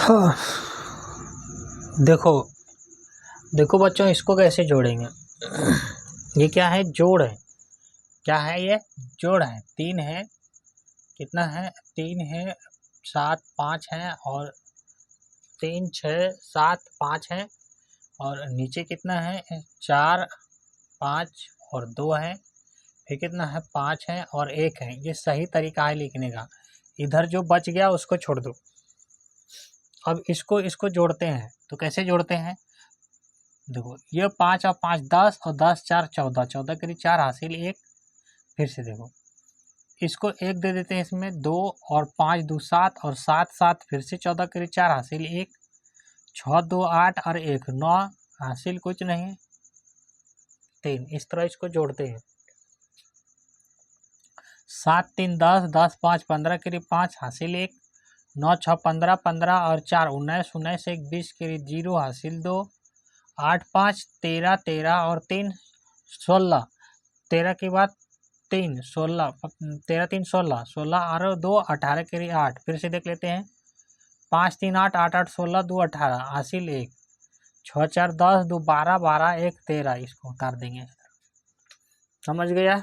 हाँ, देखो देखो बच्चों, इसको कैसे जोड़ेंगे। ये क्या है, जोड़ है। क्या है ये, जोड़ है। 3 है, कितना है, 3 है, 7 5 है, और 3 6 7 5 है, और नीचे कितना है, 4 5 और 2 है। फिर कितना है, 5 है और 1 है। ये सही तरीका है लिखने का। इधर जो बच गया उसको छोड़ दो। अब इसको जोड़ते हैं, तो कैसे जोड़ते हैं, देखो ये 5 और 5 10, और 10 4 14, 14 करीब 4 हासिल 1। फिर से देखो, इसको 1 दे देते हैं, इसमें 2 और 5 2 7, और 7 7 फिर से 14 करीब 4 हासिल 1, 6 2 8 और 1 9 हासिल कुछ नहीं 3। इस तरह इसको जोड़ते हैं। 7 3 10, 10 5 15 करीब 5 हासिल 1, 9 6 15 15 और 4 19, 19 1 20 करीब 0 हासिल 2, 8 5 13 13 और 3 16, 13 के बाद 3 16, 13 3 16, 16 और 2 18 करीब 8। फिर से देख लेते हैं, 5 3 8 8 8 16 2 18 हासिल 1, 6 4 10 2 12 12 1 13। इसको उतार देंगे। समझ गया,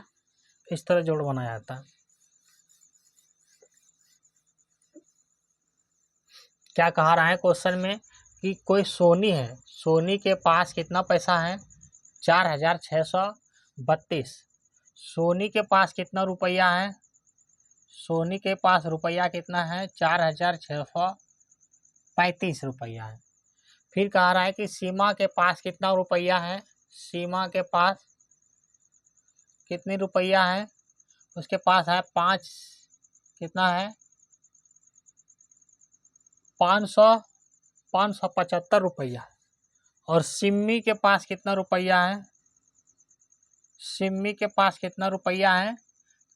इस तरह जोड़ बनाया जाता है। क्या कहा रहा है क्वेश्चन में कि कोई सोनी है, सोनी के पास कितना पैसा है, 4632। सोनी के पास कितना रुपया है, सोनी के पास रुपया कितना है, 4635 रुपया है। फिर कह रहा है कि सीमा के पास कितना रुपया है, सीमा के पास कितनी रुपया है, उसके पास है 5, कितना है, 575 रुपया। और सिम्मी के पास कितना रुपया है, सिम्मी के पास कितना रुपया है,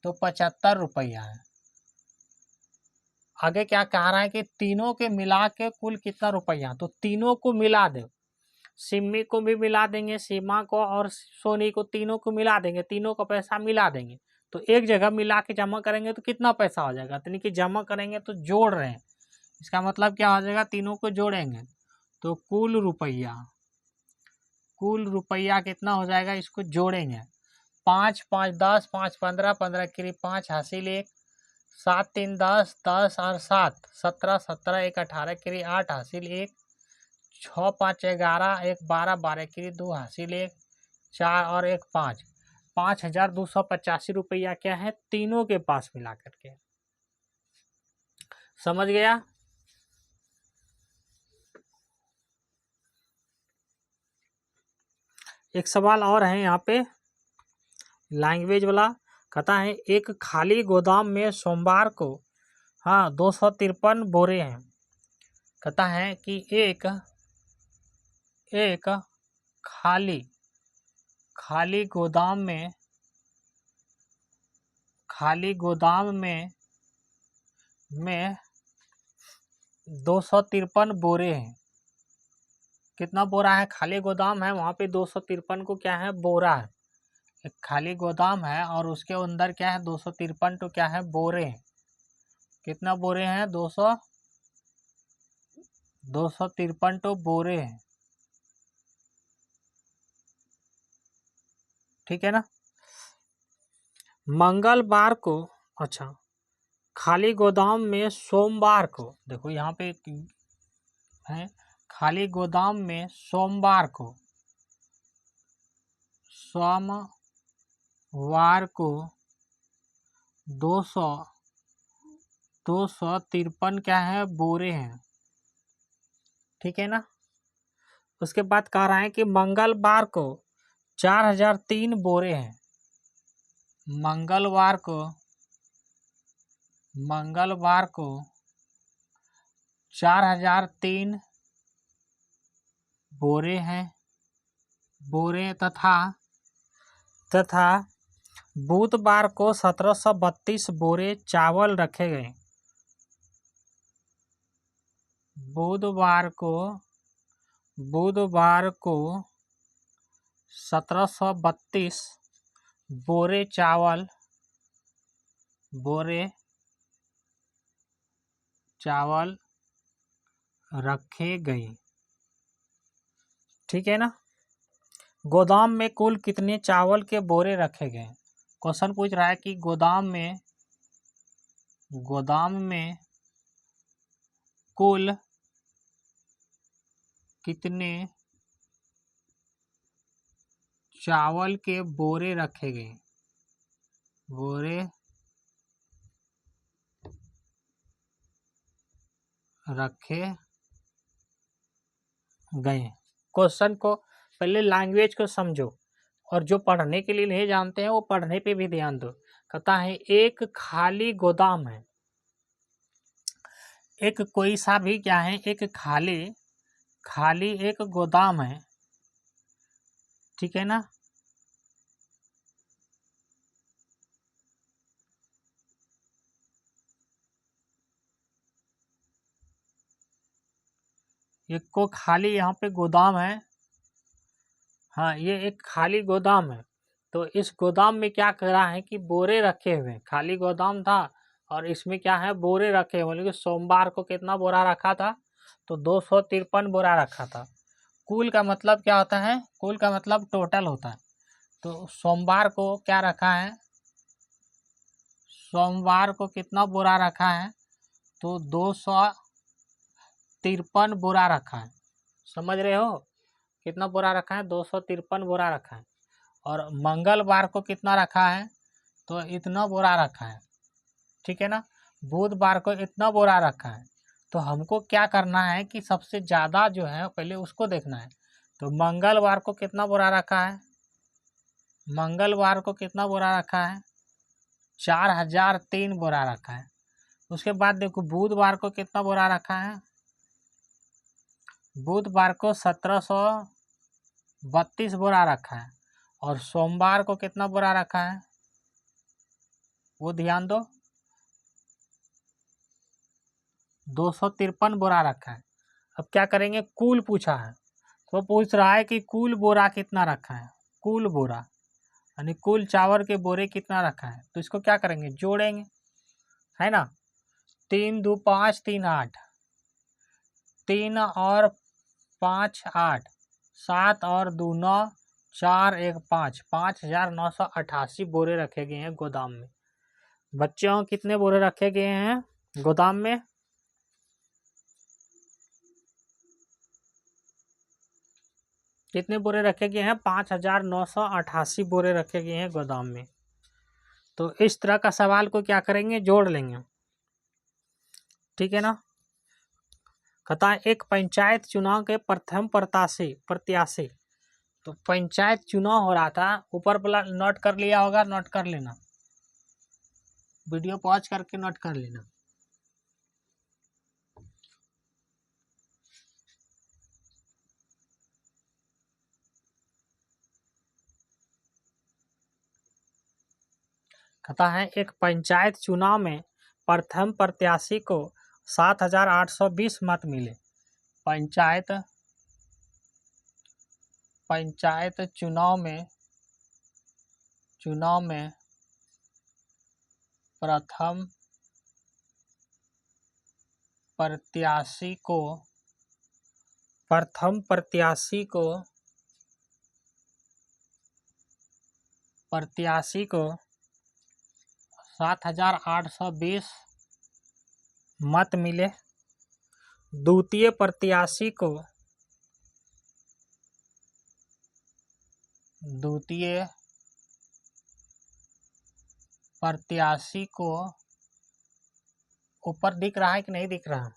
तो 75 रुपया है। आगे क्या कह रहा है कि तीनों के मिला के कुल कितना रुपया, तो तीनों को मिला दे, सिम्मी को भी मिला देंगे, सीमा को और सोनी को, तीनों को मिला देंगे, तीनों का पैसा मिला देंगे। तो एक जगह मिला के जमा करेंगे तो कितना पैसा हो जाएगा, यानी कि जमा करेंगे तो जोड़ रहे हैं, इसका मतलब क्या हो जाएगा, तीनों को जोड़ेंगे तो कुल रुपया कितना हो जाएगा, इसको जोड़ेंगे। 5 5 10, 5 15 15 करीब 5 हासिल 1, 7 3 10 10 और 7 17 17 1 18 करीब 8 हासिल 1, 6 5 11 1 12 12 करीब 2 हासिल 1, 4 और 1 5, 5285 रुपया क्या है, तीनों के पास मिला करके। समझ गया। एक सवाल और है यहाँ पे लैंग्वेज वाला। कहता है एक खाली गोदाम में सोमवार को 253 बोरे हैं। कहता है कि एक खाली गोदाम में 253 बोरे हैं। कितना बोरा है, खाली गोदाम है, वहाँ पे 253 को क्या है, बोरा है। एक खाली गोदाम है और उसके अंदर क्या है, 253 तो क्या है, बोरे हैं। कितना बोरे हैं, 253 तो बोरे हैं। ठीक है ना। मंगलवार को, अच्छा, खाली गोदाम में सोमवार को, देखो यहाँ पे है, खाली गोदाम में सोमवार को 253 क्या है, बोरे हैं। ठीक है ना। उसके बाद कह रहा है कि मंगलवार को 4003 बोरे हैं। मंगलवार को 4003 बोरे हैं, बोरे तथा बुधवार को 1732 बोरे चावल रखे गए। बुधवार को 1732 बोरे चावल रखे गए। ठीक है ना। गोदाम में कुल कितने चावल के बोरे रखे गए। क्वेश्चन पूछ रहा है कि गोदाम में कुल कितने चावल के बोरे रखे गए। बोरे रखे गए। क्वेश्चन को पहले लैंग्वेज को समझो, और जो पढ़ने के लिए नहीं जानते हैं वो पढ़ने पे भी ध्यान दो। कहता है एक खाली गोदाम है, एक कोई सा भी क्या है, एक खाली एक गोदाम है। ठीक है ना। एक को खाली यहाँ पे गोदाम है। हाँ, ये एक खाली गोदाम है। तो इस गोदाम में क्या कर रहा है कि बोरे रखे हुए हैं। खाली गोदाम था और इसमें क्या है, बोरे रखे हुए। लेकिन सोमवार को कितना बोरा रखा था, तो 253 बोरा रखा था। कुल का मतलब क्या होता है, कुल का मतलब टोटल होता है। तो सोमवार को क्या रखा है, सोमवार को कितना बोरा रखा है, तो 253 बोरा रखा है। समझ रहे हो, कितना बोरा रखा है, 253 बोरा रखा है। और मंगलवार को कितना रखा है, तो इतना बोरा रखा है। ठीक है ना। बुधवार को इतना बोरा रखा है। तो हमको क्या करना है कि सबसे ज़्यादा जो है पहले उसको देखना है। तो मंगलवार को कितना बोरा रखा है, मंगलवार को कितना बोरा रखा है, 4003 बोरा रखा है। उसके बाद देखो बुधवार को कितना बोरा रखा है, बुधवार को 1732 बोरा रखा है। और सोमवार को कितना बोरा रखा है, वो ध्यान दो, 253 बोरा रखा है। अब क्या करेंगे, कुल पूछा है तो पूछ रहा है कि कुल बोरा कितना रखा है, कुल बोरा यानी कुल चावल के बोरे कितना रखा है। तो इसको क्या करेंगे, जोड़ेंगे, है ना। 3 2 5 3 8, 3 और 5 8, 7 और 2 9, 4 1 5, 5988 बोरे रखे गए हैं गोदाम में। बच्चों कितने बोरे रखे गए हैं गोदाम में, कितने बोरे रखे गए हैं, 5988 बोरे रखे गए हैं गोदाम में। तो इस तरह का सवाल को क्या करेंगे, जोड़ लेंगे। ठीक है ना। कहता है एक पंचायत चुनाव के प्रथम प्रत्याशी। तो पंचायत चुनाव हो रहा था, ऊपर वाला नोट कर लिया होगा, नोट कर लेना, वीडियो पॉज करके नोट कर लेना। कहता है एक पंचायत चुनाव में प्रथम प्रत्याशी को 7820 मत मिले। पंचायत चुनाव में प्रथम प्रत्याशी को 7820 मत मिले। द्वितीय प्रत्याशी को ऊपर दिख रहा है कि नहीं दिख रहा,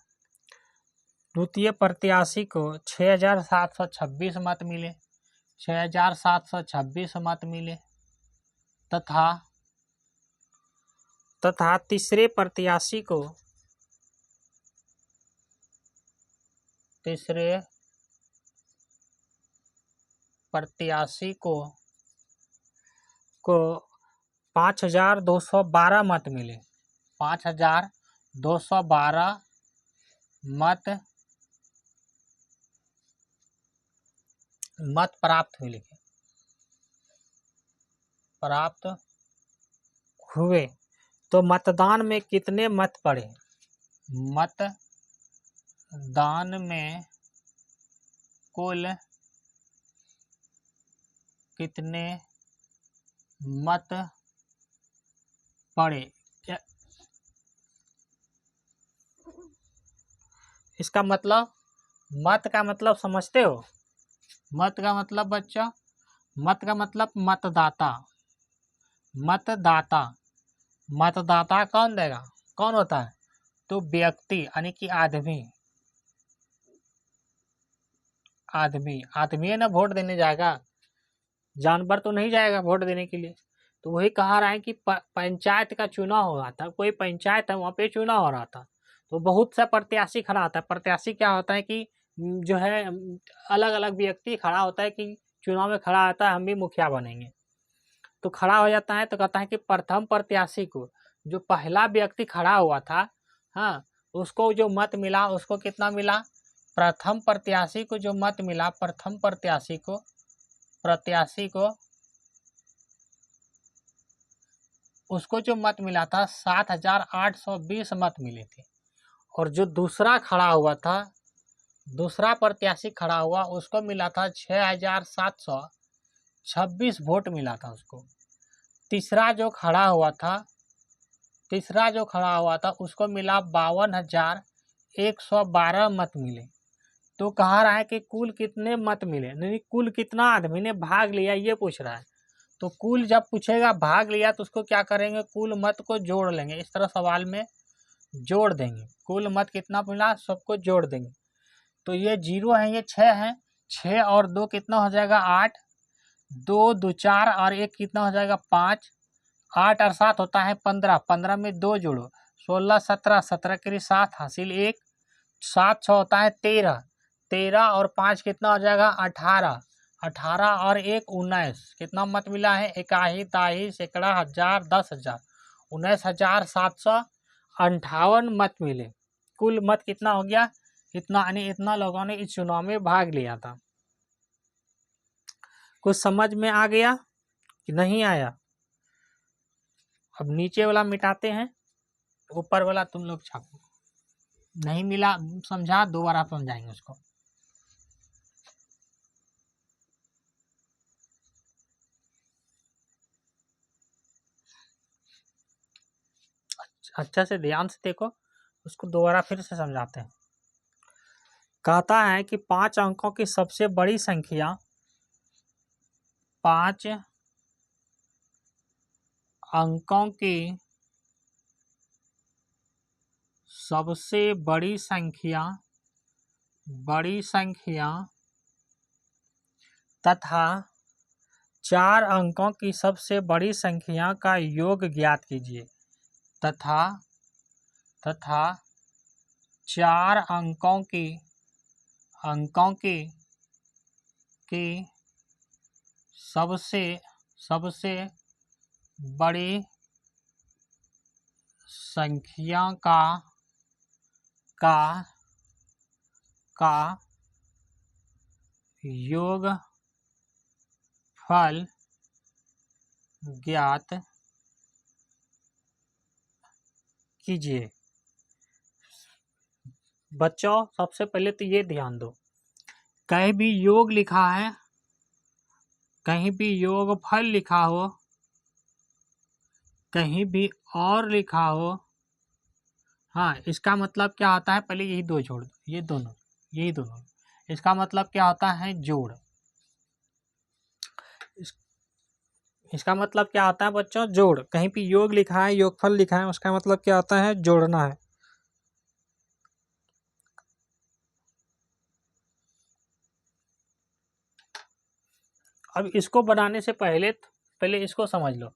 द्वितीय प्रत्याशी को 6726 मत मिले, 6726 मत मिले। तथा तीसरे प्रत्याशी को 5212 मत मिले, 5212 मत प्राप्त हुए। तो मतदान में कितने मत पड़े, दान में कुल कितने मत पड़े? क्या इसका मतलब, मत का मतलब समझते हो? मत का मतलब बच्चों, मत का मतलब मतदाता। मतदाता, मतदाता कौन देगा, कौन होता है? तो व्यक्ति यानी कि आदमी, आदमी है ना वोट देने जाएगा, जानवर तो नहीं जाएगा वोट देने के लिए। तो वही कहा रहा है कि पंचायत का चुनाव हो रहा था, कोई पंचायत है वहाँ पे चुनाव हो रहा था, तो बहुत सा प्रत्याशी खड़ा होता है। प्रत्याशी क्या होता है कि जो है अलग अलग व्यक्ति खड़ा होता है कि चुनाव में खड़ा होता है हम भी मुखिया बनेंगे, तो खड़ा हो जाता है। तो कहता है कि प्रथम प्रत्याशी को, जो पहला व्यक्ति खड़ा हुआ था, हाँ, उसको जो मत मिला उसको कितना मिला? प्रथम प्रत्याशी को जो मत मिला, प्रथम प्रत्याशी को उसको जो मत मिला था 7,820 मत मिले थे। और जो दूसरा खड़ा हुआ था, दूसरा प्रत्याशी खड़ा हुआ, उसको मिला था 6,726 वोट मिला था उसको। तीसरा जो खड़ा हुआ था उसको मिला 52,112 मत मिले। तो कहा रहा है कि कुल कितने मत मिले, नहीं कुल कितना आदमी ने भाग लिया ये पूछ रहा है। तो कुल जब पूछेगा भाग लिया तो उसको क्या करेंगे, कुल मत को जोड़ लेंगे, इस तरह सवाल में जोड़ देंगे। कुल मत कितना मिला सबको जोड़ देंगे। तो ये 0 है, ये 6 है, 6 और 2 कितना हो जाएगा 8, 2 2 4 और 1 कितना हो जाएगा 5, 8 और 7 होता है 15, 15 में 2 जोड़ो 16, 17, 17 के लिए 7 हासिल 1, 7 6 होता है 13, 13 और 5 कितना हो जाएगा 18, 18 और 1 19, कितना मत मिला है 21 23 सैकड़ा हजार 10,000 19,758 मत मिले। कुल मत कितना हो गया, इतना, यानी इतना लोगों ने इस चुनाव में भाग लिया था। कुछ समझ में आ गया कि नहीं आया? अब नीचे वाला मिटाते हैं, ऊपर वाला तुम लोग छापो। नहीं मिला समझा, दोबारा समझाएंगे उसको। अच्छा से ध्यान से देखो, उसको दोबारा फिर से समझाते हैं। कहता है कि 5 अंकों की सबसे बड़ी संख्या, 5 अंकों की सबसे बड़ी संख्या तथा 4 अंकों की सबसे बड़ी संख्या का योग ज्ञात कीजिए। तथा 4 अंकों की सबसे बड़ी संख्या का योगफल ज्ञात कीजिए। बच्चों सबसे पहले तो ये ध्यान दो, कहीं भी योग लिखा है, कहीं भी योगफल लिखा हो, कहीं भी और लिखा हो, हाँ, इसका मतलब क्या होता है, पहले यही दो जोड़ दो, यही दोनों, इसका मतलब क्या होता है, जोड़। इसका मतलब क्या होता है बच्चों, जोड़। कहीं भी योग लिखा है, योगफल लिखा है, उसका मतलब क्या होता है, जोड़ना है। अब इसको बनाने से पहले इसको समझ लो।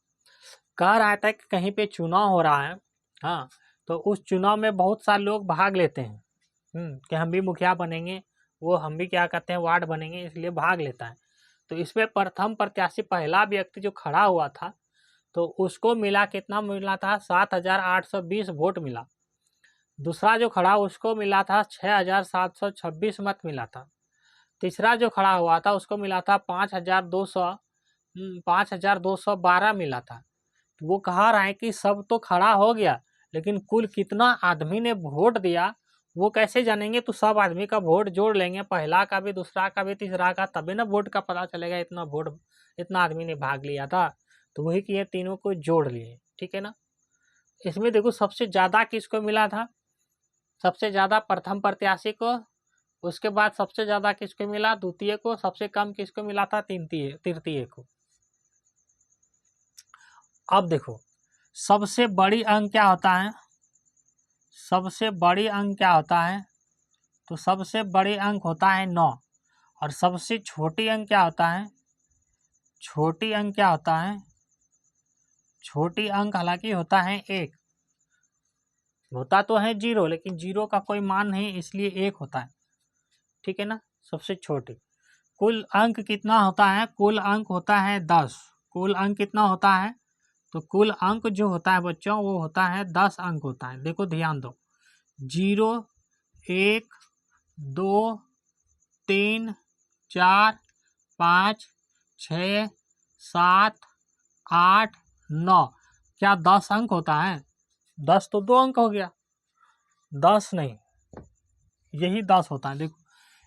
कह रहा था कि कहीं पे चुनाव हो रहा है, हाँ, तो उस चुनाव में बहुत सारे लोग भाग लेते हैं, कि हम भी मुखिया बनेंगे, वो हम भी क्या कहते हैं वार्ड बनेंगे, इसलिए भाग लेता है। तो इसमें प्रथम प्रत्याशी पहला व्यक्ति जो खड़ा हुआ था, तो उसको मिला, कितना मिला था 7,820 वोट मिला। दूसरा जो खड़ा उसको मिला था 6,726 मत मिला था। तीसरा जो खड़ा हुआ था उसको मिला था 5,212 मिला था। तो वो कहा रहा है कि सब तो खड़ा हो गया, लेकिन कुल कितना आदमी ने वोट दिया वो कैसे जानेंगे? तो सब आदमी का वोट जोड़ लेंगे, पहला का भी, दूसरा का भी, तीसरा का, तभी ना वोट का पता चलेगा इतना वोट, इतना आदमी ने भाग लिया था। तो वही कि ये तीनों को जोड़ लिए, ठीक है ना। इसमें देखो सबसे ज्यादा किसको मिला था? सबसे ज्यादा प्रथम प्रत्याशी को, उसके बाद सबसे ज्यादा किसको मिला? द्वितीय को, सबसे कम किसको मिला था? तृतीय को। अब देखो सबसे बड़ी अंक क्या होता है? सबसे बड़ी अंक क्या होता है? तो सबसे बड़ी अंक होता है 9। और सबसे छोटी अंक क्या होता है? छोटी अंक क्या होता है? छोटी अंक हालांकि होता है 1, होता तो है 0, लेकिन 0 का कोई मान नहीं, इसलिए 1 होता है, ठीक है ना। सबसे छोटी। कुल अंक कितना होता है? कुल अंक होता है 10। कुल अंक कितना होता है? तो कुल अंक जो होता है बच्चों, वो होता है 10 अंक होता है। देखो ध्यान दो, 0, 1, 2, 3, 4, 5, 6, 7, 8, 9। क्या 10 अंक होता है? 10 तो 2 अंक हो गया, 10 नहीं, यही 10 होता है। देखो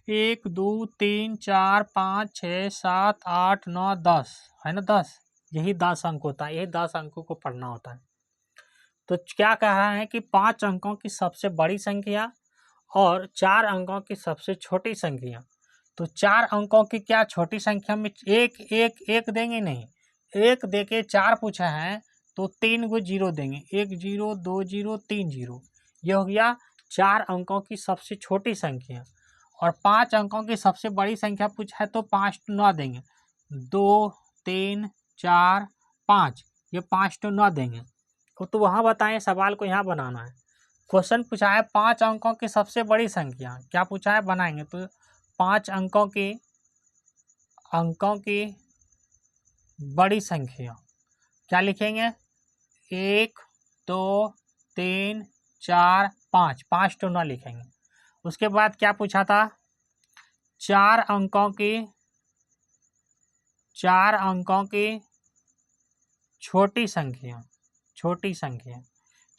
1, 2, 3, 4, 5, 6, 7, 8, 9, 10 है ना, 10, यही 10 अंक होता है। यही 10 अंकों को पढ़ना होता है। तो क्या कहा है कि 5 अंकों की सबसे बड़ी संख्या और 4 अंकों की सबसे छोटी संख्या। तो 4 अंकों की क्या छोटी संख्या में एक एक एक देंगे? नहीं, एक देके 4 पूछा है तो 3 को 0 देंगे, 1 0, 2 0, 3 0। ये हो गया 4 अंकों की सबसे छोटी संख्या। और 5 अंकों की सबसे बड़ी संख्या पूछा है तो 5 to 9 देंगे, 2 3 4 5, ये 5 to 9 देंगे। तो वहाँ बताएं, सवाल को यहाँ बनाना है। क्वेश्चन पूछा है 5 अंकों की सबसे बड़ी संख्या, क्या पूछा है? बनाएंगे। तो 5 अंकों की बड़ी संख्या क्या लिखेंगे? 1 2 3 4 5, 5 to 9 लिखेंगे। उसके बाद क्या पूछा था? 4 अंकों की छोटी संख्या, छोटी संख्या।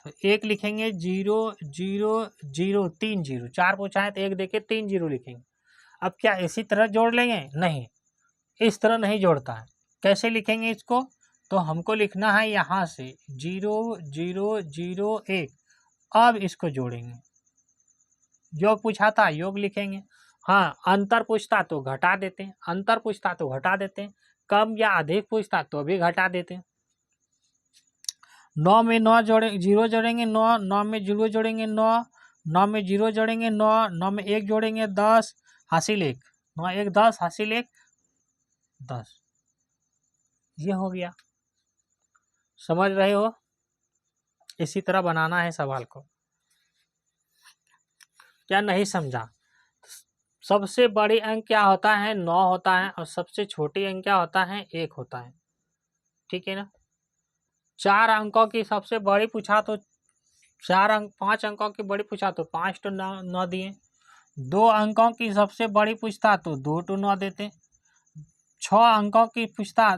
तो 1 लिखेंगे, 0 0 0 3 0, 4 पूछा है तो 1 देके 3 0 लिखेंगे। अब क्या इसी तरह जोड़ लेंगे? नहीं, इस तरह नहीं जोड़ता है। कैसे लिखेंगे इसको? तो हमको लिखना है यहाँ से 0 0 0 1। अब इसको जोड़ेंगे। योग पूछा था, योग लिखेंगे। हाँ, अंतर पूछता तो घटा देते हैं, अंतर पूछता तो घटा देते हैं, कम या अधिक पूछता तो भी घटा देते हैं। 9 में 9 जोड़े 0 जोड़ेंगे, 9 9 में 0 जोड़ेंगे, 9 9 में 0 जोड़ेंगे, 9 9 में 1 जोड़ेंगे, 10 हासिल 1, 9 1 10 हासिल 1 10। ये हो गया, समझ रहे हो? इसी तरह बनाना है सवाल को। क्या नहीं समझा? सबसे बड़ी अंक क्या होता है? 9 होता है। और सबसे छोटी अंक क्या होता है? 1 होता है, ठीक है ना। 4 अंकों की सबसे बड़ी पूछा तो 4 अंक, 5 अंकों की बड़ी पूछा तो 5 to 9 दिए। 2 अंकों की सबसे बड़ी पूछता तो 2 to 9 देते। 6 अंकों की पूछता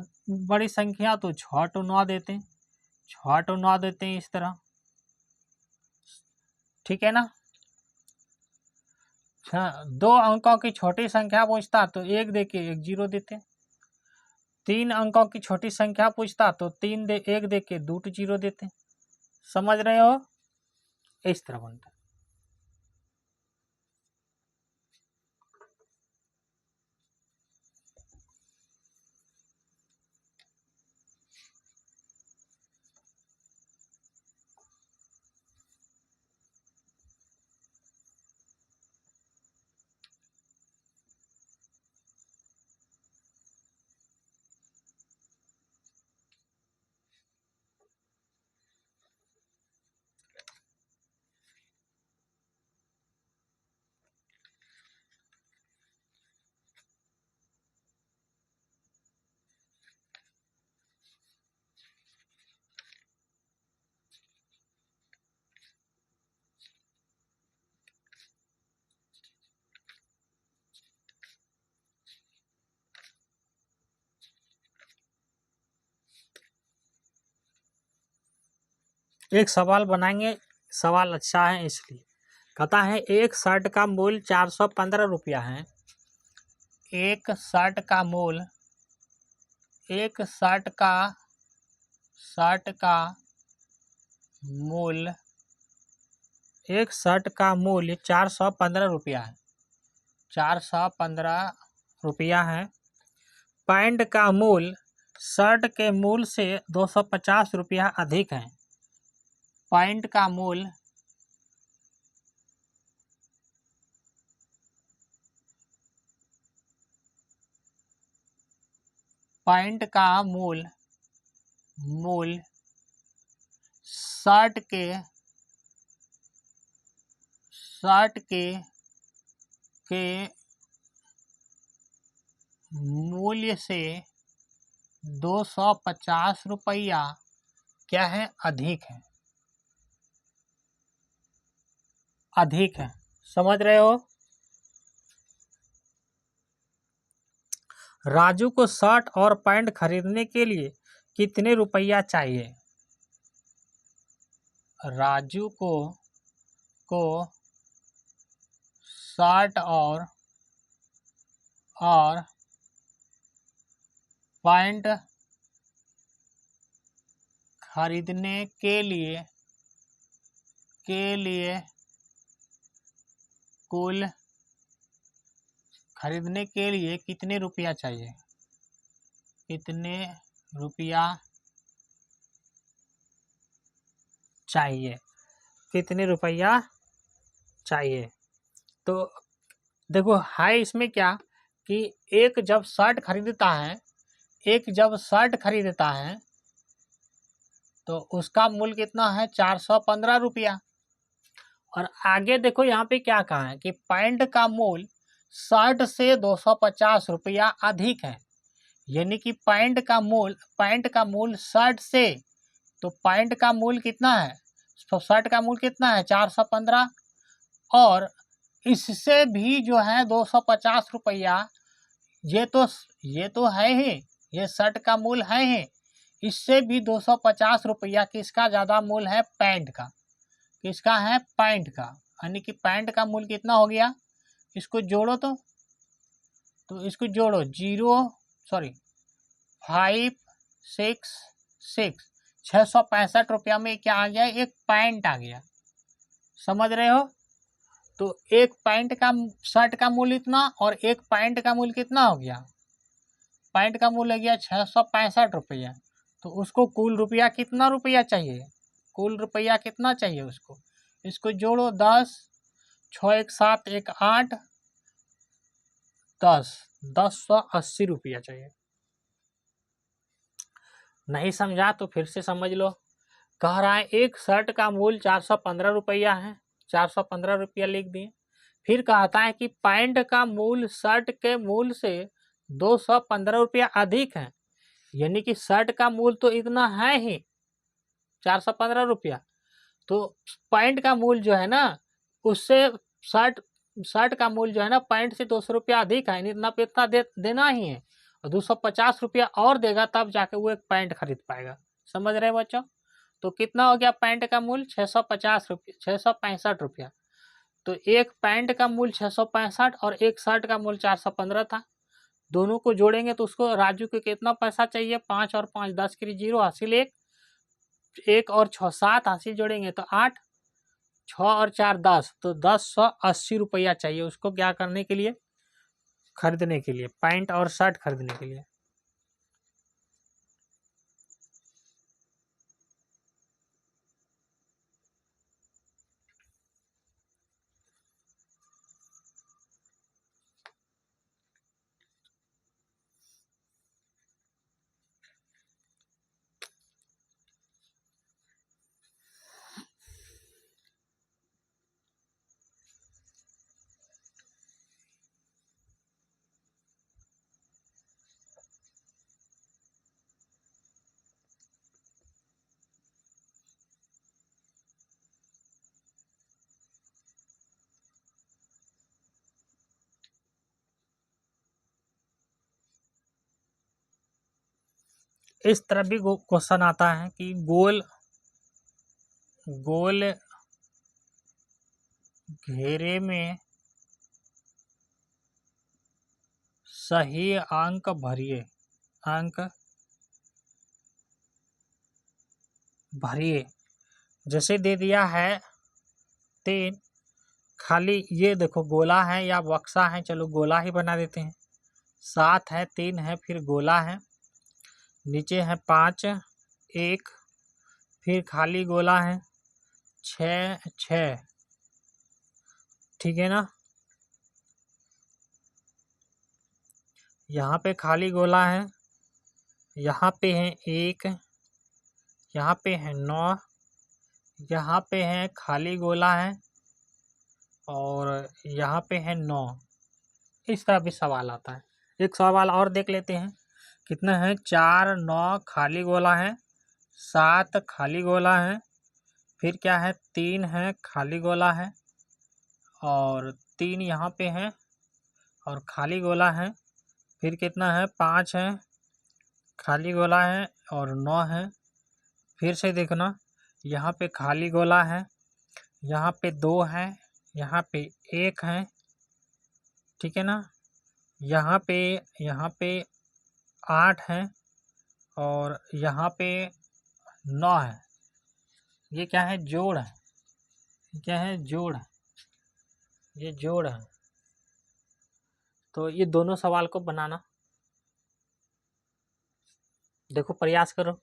बड़ी संख्या तो 6 to 9 देते, 6 to 9 देते हैं, इस तरह, ठीक है ना। 2 अंकों की छोटी संख्या पूछता तो 1 देके 1 0 देते। 3 अंकों की छोटी संख्या पूछता तो 1 देके 2 to 0 देते। समझ रहे हो? इस तरह बनता है। एक सवाल बनाएंगे, सवाल अच्छा है इसलिए। कहता है एक शर्ट का मूल्य 415 रुपया है। एक शर्ट का मूल्य, एक शर्ट का मूल्य, एक शर्ट का मूल्य 415 रुपया है। 415 रुपया है। पैंट का मूल्य शर्ट के मूल्य से 250 रुपया अधिक है। पैंट का मूल्य, पैंट का मूल्य शर्ट के मूल्य से 250 रुपया क्या है, अधिक है, अधिक है। समझ रहे हो? राजू को शर्ट और पैंट खरीदने के लिए कितने रुपया चाहिए? राजू को शर्ट और पैंट खरीदने के लिए कुल खरीदने के लिए कितने रुपया चाहिए? कितने रुपया चाहिए? कितने रुपया चाहिए? तो देखो है इसमें क्या कि एक जब शर्ट खरीदता है तो उसका मूल्य कितना है, 415 रुपया। और आगे देखो यहाँ पे क्या कहा है कि पैंट का मूल्य शर्ट से 250 रुपया अधिक है। यानी कि पैंट का मूल्य शर्ट से, तो पैंट का मूल्य कितना है, तो शर्ट का मूल्य कितना है, 415, और इससे भी जो है 250 रुपया, ये तो है ही, ये शर्ट का मूल्य है ही, इससे भी 250 रुपया किसका ज़्यादा मूल्य है, पैंट का। किसका है, पैंट का। यानी कि पैंट का मूल्य कितना हो गया, इसको जोड़ो तो इसको जोड़ो, 566, 665 रुपया में क्या आ गया, एक पैंट आ गया। समझ रहे हो? तो एक पैंट का शर्ट का मूल्य इतना और एक पैंट का मूल्य कितना हो गया, पैंट का मूल्य हो गया 665 रुपया। तो उसको कुल रुपया कितना रुपया चाहिए, कुल रुपया कितना चाहिए उसको, इसको जोड़ो, 10, 6 1 7 1 8, 1080 रुपया चाहिए। नहीं समझा तो फिर से समझ लो। कह रहा है एक शर्ट का मूल्य 415 रुपया है, 415 रुपया लिख दिए। फिर कहता है कि पैंट का मूल्य शर्ट के मूल्य से 215 रुपया अधिक है। यानी कि शर्ट का मूल्य तो इतना है ही, 415 रुपया, तो पैंट का मूल्य जो है ना, उससे शर्ट का मूल्य जो है ना, पैंट से 200 रुपया अधिक है, इतना पे इतना देना ही है, और 250 रुपया और देगा तब जाके वो एक पैंट खरीद पाएगा। समझ रहे बच्चों? तो कितना हो गया पैंट का मूल्य, 650 रुपया, 665 रुपया। तो एक पैंट का मूल्य 665 और एक शर्ट का मूल्य 415 था। दोनों को जोड़ेंगे तो उसको राजू को कितना पैसा चाहिए, 5 और 5 10 के 0 हासिल 1, 1 और 6 7 हासिल जोड़ेंगे तो 8, 6 और 4 10, तो 1080 रुपया चाहिए उसको क्या करने के लिए, खरीदने के लिए, पैंट और शर्ट खरीदने के लिए। इस तरह भी क्वेश्चन आता है कि गोल घेरे में सही अंक भरिए, अंक भरिए। जैसे दे दिया है 3, खाली ये देखो गोला है या बक्सा है, चलो गोला ही बना देते हैं। 7 है, 3 है, फिर गोला है, नीचे है 5, 1, फिर खाली गोला है 6, 6, ठीक है ना। यहाँ पे खाली गोला है, यहाँ पे है 1, यहाँ पे है 9, यहाँ पे है खाली गोला है और यहाँ पे है 9। इस तरह भी सवाल आता है। एक सवाल और देख लेते हैं, कितना है, 4, 9 खाली गोला है, 7 खाली गोला है, फिर क्या है 3 है खाली गोला है और 3 यहाँ पे है और खाली गोला है, फिर कितना है 5 है खाली गोला है और 9 है। फिर से देखना, यहाँ पे खाली गोला है, यहाँ पे 2 है, यहाँ पे 1 है, ठीक है ना। यहाँ पे 8 है और यहाँ पे 9 है। ये क्या है, जोड़ है, क्या है, जोड़ है, ये जोड़ है। तो ये दोनों सवाल को बनाना, देखो प्रयास करो।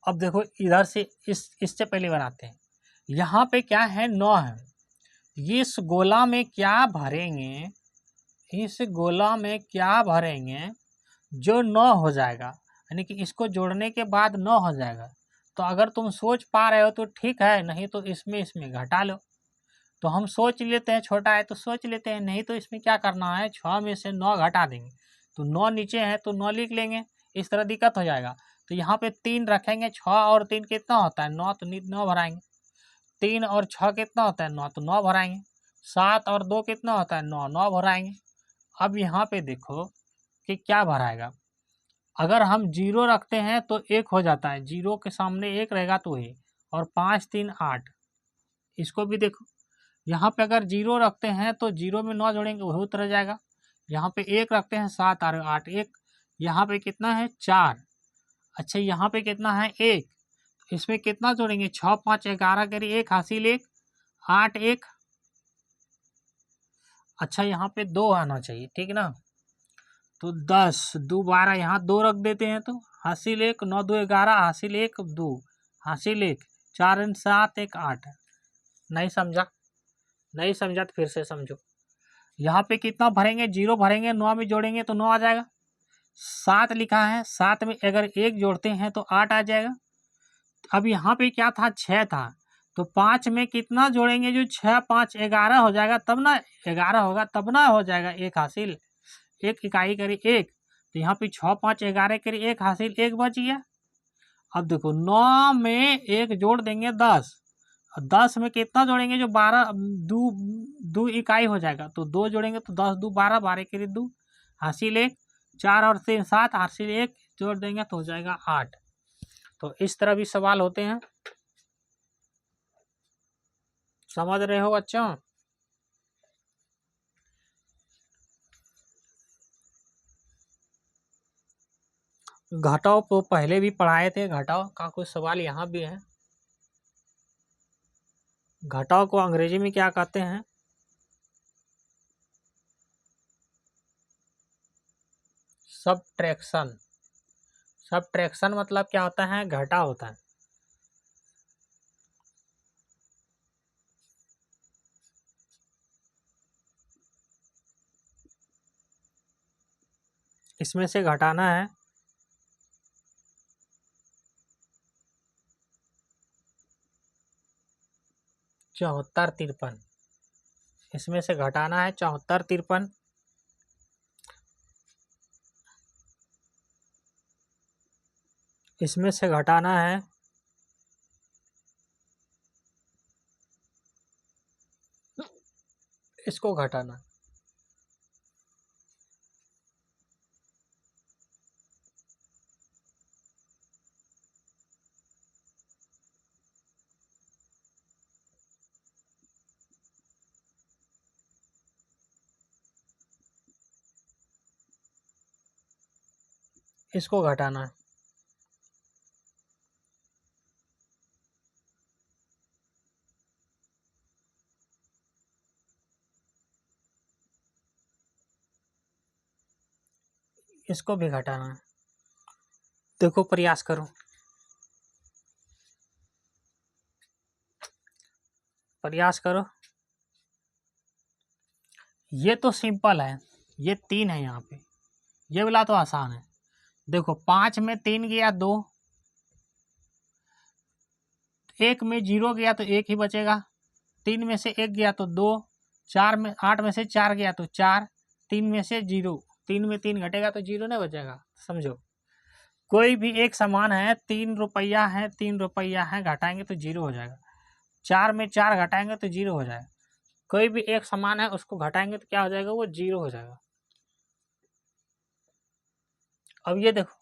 अब देखो इधर से इससे पहले बनाते हैं। यहाँ पे क्या है, 9 है, इस गोला में क्या भरेंगे, इस गोला में क्या भरेंगे जो 9 हो जाएगा, यानी कि इसको जोड़ने के बाद 9 हो जाएगा। तो अगर तुम सोच पा रहे हो तो ठीक है, नहीं तो इसमें घटा लो। तो हम सोच लेते हैं, छोटा है तो सोच लेते हैं, नहीं तो इसमें क्या करना है, 6 में से 9 घटा देंगे तो 9 नीचे है तो 9 लिख लेंगे, इस तरह दिक्कत हो जाएगा। तो यहाँ पे 3 रखेंगे, 6 और 3 कितना होता है, 9, तो 9 भराएंगे। 3 और 6 कितना होता है, 9, तो 9 भराएंगे। 7 और 2 कितना होता है, 9, 9 भराएंगे। अब यहाँ पे देखो कि क्या भराएगा। अगर हम 0 रखते हैं तो 1 हो जाता है, 0 के सामने 1 रहेगा तो ये, और 5, 3, 8। इसको भी देखो, यहाँ पे अगर 0 रखते हैं तो 0 में 9 जोड़ेंगे वही उतर जाएगा। यहाँ पे 1 रखते हैं, 7 और 8, 1। यहाँ पे कितना है, 4। अच्छा यहाँ पे कितना है, 1। इसमें कितना जोड़ेंगे, 6, 5, 11 करिए, 1 हासिल 1, 8, 1। अच्छा यहाँ पे 2 आना चाहिए, ठीक ना। तो 10, 2, 12, यहाँ 2 रख देते हैं तो हासिल 1, 9, 2, 11, हासिल 1, 2, हासिल 1, 4, 7, 1, 8। नहीं समझा, नहीं समझा तो फिर से समझो। यहाँ पे कितना भरेंगे, 0 भरेंगे, 9 में जोड़ेंगे तो 9 आ जाएगा। 7 लिखा है, 7 में अगर 1 जोड़ते हैं तो 8 आ जाएगा। अब यहाँ पे क्या था, 6 था, तो 5 में कितना जोड़ेंगे, जो 6, 5, 11 हो जाएगा तब ना, 11 होगा तब ना हो जाएगा 1 हासिल। 1 इकाई करी 1, तो यहाँ पे 6, 5, 11 करी 1 हासिल, 1 बच गया। अब देखो 9 में 1 जोड़ देंगे 10, 10 में कितना जोड़ेंगे, जो 12, 2 इकाई हो जाएगा तो 2 जोड़ेंगे तो 10, 2, 12, 12 करी 2 हासिल 1, 4 और 3, 7 हासिल 1 जोड़ देंगे तो हो जाएगा 8। तो इस तरह भी सवाल होते हैं, समझ रहे हो बच्चों। घटाओ तो पहले भी पढ़ाए थे, घटाओ का कुछ सवाल यहाँ भी है। घटाओ को अंग्रेजी में क्या कहते हैं, सबट्रैक्शन। सबट्रैक्शन मतलब क्या होता है, घटा होता है। इसमें से घटाना है 74, 53। इसमें से घटाना है 74, 53। इसमें से घटाना है इसको घटाना। इसको घटाना है। इसको भी घटाना है। देखो प्रयास करो, प्रयास करो। ये तो सिंपल है, ये 3 है यहाँ पे, ये वाला तो आसान है। देखो 5 में 3 गया 2, 1 में 0 गया तो 1 ही बचेगा, 3 में से 1 गया तो 2, 4 में 8 में से 4 गया तो 4, 3 में से 0, 3 में 3 घटेगा तो 0 नहीं बचेगा। समझो, कोई भी एक सामान है, 3 रुपया है, 3 रुपया है, घटाएंगे तो 0 हो जाएगा। 4 में 4 घटाएंगे तो 0 हो जाएगा। कोई भी एक सामान है, उसको घटाएंगे तो क्या हो जाएगा, वो 0 हो जाएगा। अब ये देखो,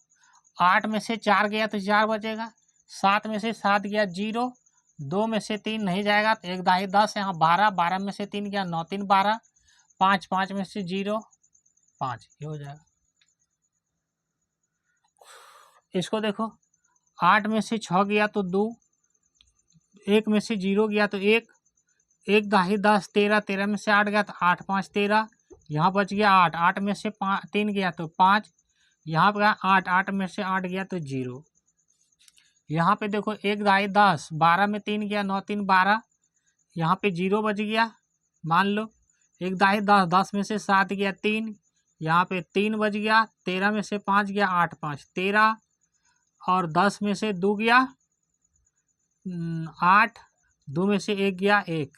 8 में से 4 गया तो 4 बचेगा, 7 में से 7 गया 0, 2 में से 3 नहीं जाएगा तो 1 दाही 10, यहाँ 12, 12 में से 3 गया 9 3 12, 5 5 में से 0 5, ये हो जाएगा। इसको देखो, 8 में से 6 गया तो 2, 1 में से 0 गया तो 1, 1 दाही 10 13, 13 में से 8 गया तो 8 5 13, यहाँ बच गया 8, 8 में से 3 गया तो 5, यहाँ पर 8, 8 में से 8 गया तो 0। यहाँ पे देखो 1 दाही 10, 12 में 3 गया 9 3 12, यहाँ पे 0 बच गया। मान लो 1 दाही 10, 10 में से 7 गया 3, यहाँ पे 3 बच गया, 13 में से 5 गया 8 5 13, और 10 में से 2 गया 8, 2 में से 1 गया 1।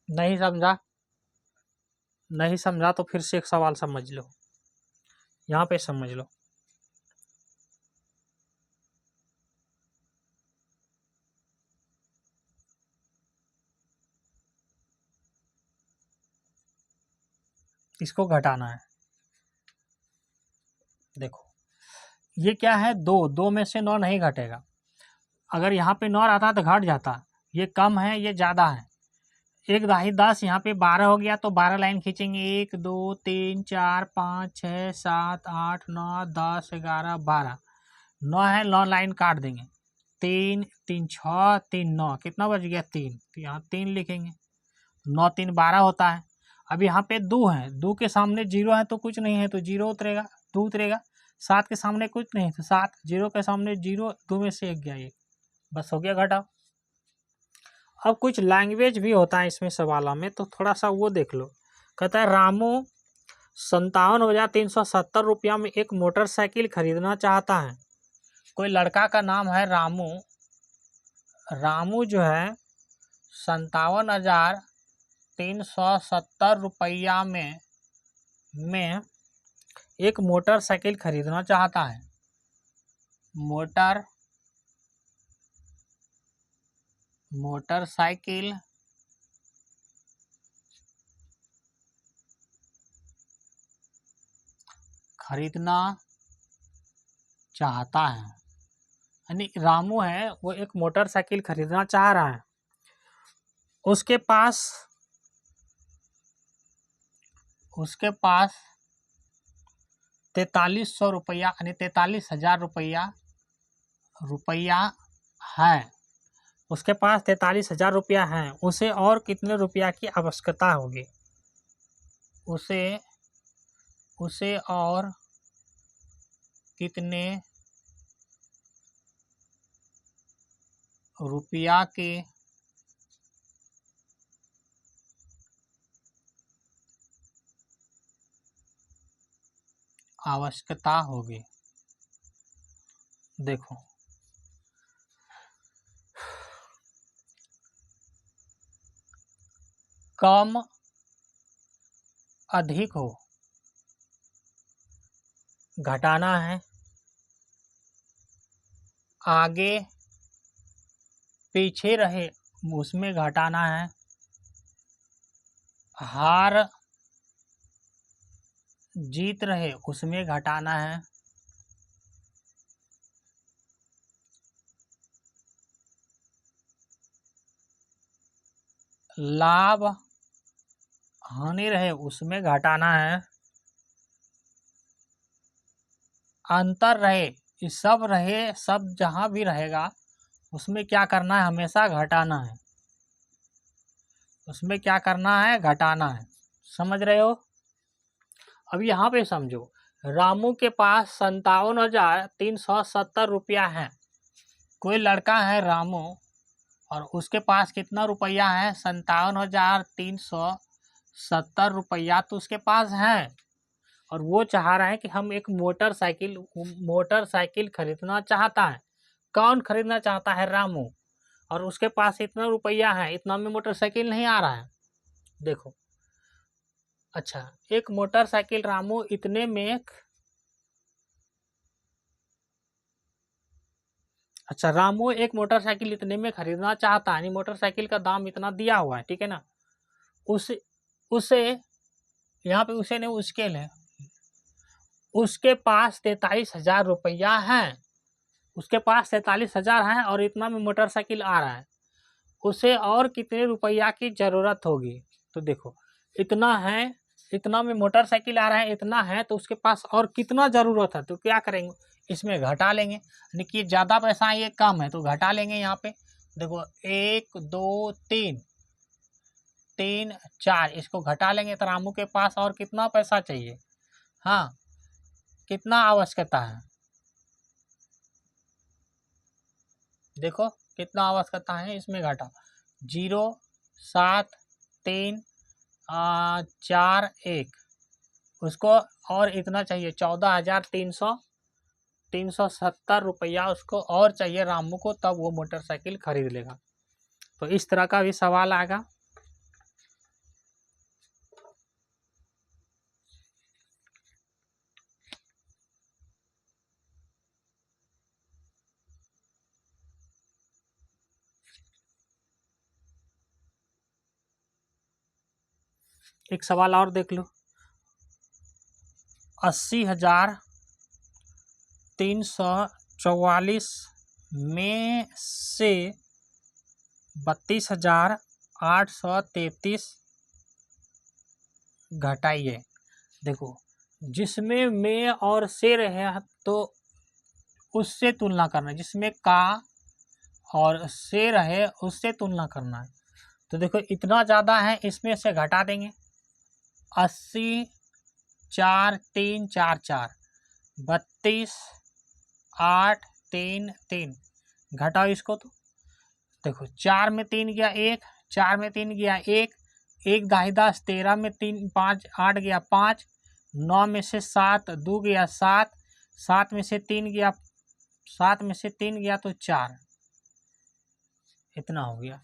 नहीं समझा, नहीं समझा तो फिर से एक सवाल समझ लो, यहाँ पे समझ लो। इसको घटाना है। देखो ये क्या है, 2, 2 में से 9 नहीं घटेगा। अगर यहाँ पे 9 आता तो घट जाता, ये कम है, ये ज़्यादा है। 1 दाही 10, यहाँ पे 12 हो गया तो 12 लाइन खींचेंगे, 1 2 3 4 5 6 7 8 9 10 11 12, 9 है, 9 लाइन काट देंगे, 3 3 6 3 9, कितना बच गया 3, तो यहाँ 3 लिखेंगे, 9 3 12 होता है। अब यहाँ पे 2 है, 2 के सामने 0 है तो कुछ नहीं है तो 0 उतरेगा, 2 उतरेगा। 7 के सामने कुछ नहीं तो 7, 0 के सामने 0, 2 में से 1 गया 1, बस हो गया घटाओ। अब कुछ लैंग्वेज भी होता है इसमें सवालों में, तो थोड़ा सा वो देख लो। कहता है रामू 57,370 रुपया में एक मोटरसाइकिल खरीदना चाहता है। कोई लड़का का नाम है रामू, रामू जो है 57,370 रुपया में एक मोटरसाइकिल खरीदना चाहता है। मोटरसाइकिल खरीदना चाहता है, यानी रामू है वो एक मोटरसाइकिल खरीदना चाह रहा है। उसके पास 4300 रुपया यानी 43,000 रुपया है। उसके पास 43,000 रुपया है। उसे और कितने रुपया की आवश्यकता होगी? उसे और कितने रुपया की आवश्यकता होगी? देखो कम अधिक हो घटाना है, आगे पीछे रहे उसमें घटाना है, हार जीत रहे उसमें घटाना है, लाभ हानि रहे उसमें घटाना है, अंतर रहे, सब रहे, सब जहाँ भी रहेगा उसमें क्या करना है, हमेशा घटाना है, उसमें क्या करना है, घटाना है। समझ रहे हो? अब यहाँ पे समझो, रामू के पास 57,370 रुपया है। कोई लड़का है रामू और उसके पास कितना रुपया है, 57,370 रुपया तो उसके पास है। और वो चाह रहा है कि हम एक मोटरसाइकिल खरीदना चाहता है। कौन खरीदना चाहता है? रामू। और उसके पास इतना रुपया है, इतना में मोटरसाइकिल नहीं आ रहा है। देखो, अच्छा, एक मोटरसाइकिल रामू इतने में, अच्छा, रामू एक मोटरसाइकिल इतने में खरीदना चाहता है, यानी मोटरसाइकिल का दाम इतना दिया हुआ है, ठीक है ना। उसे यहाँ पे उसे नहीं, उसके है, उसके पास 43,000 रुपया है। उसके पास 43,000 है और इतना में मोटरसाइकिल आ रहा है। उसे और कितने रुपया की जरूरत होगी? तो देखो, इतना है, इतना में मोटरसाइकिल आ रहा है, इतना है, तो उसके पास और कितना जरूरत है? तो क्या करेंगे, इसमें घटा लेंगे। यानी कि ज़्यादा पैसा है, ये कम है, तो घटा लेंगे। यहाँ पे देखो, 1 2 3 3 4, इसको घटा लेंगे तो रामू के पास और कितना पैसा चाहिए? हाँ, कितना आवश्यकता है? देखो कितना आवश्यकता है, इसमें घटा 0 7 3 4 1, उसको और इतना चाहिए 14,370 रुपया उसको और चाहिए रामू को, तब वो मोटरसाइकिल खरीद लेगा। तो इस तरह का भी सवाल आएगा। एक सवाल और देख लो, 80,344 में से 32,833 घटाइए। देखो, जिसमें में और से रहे तो उससे तुलना करना है, जिसमें का और से रहे उससे तुलना करना है। तो देखो, इतना ज़्यादा है, इसमें से घटा देंगे। 80 4 3 4 4 32 8 3 3, घटाओ इसको। तो देखो, 4 में 3 गया 1, 4 में 3 गया 1, 1 दाही 10, 13 में 3 5 8 गया 5, 9 में से 7 2 गया 7, 7 में से 3 गया, 7 में से 3 गया तो 4, इतना हो गया।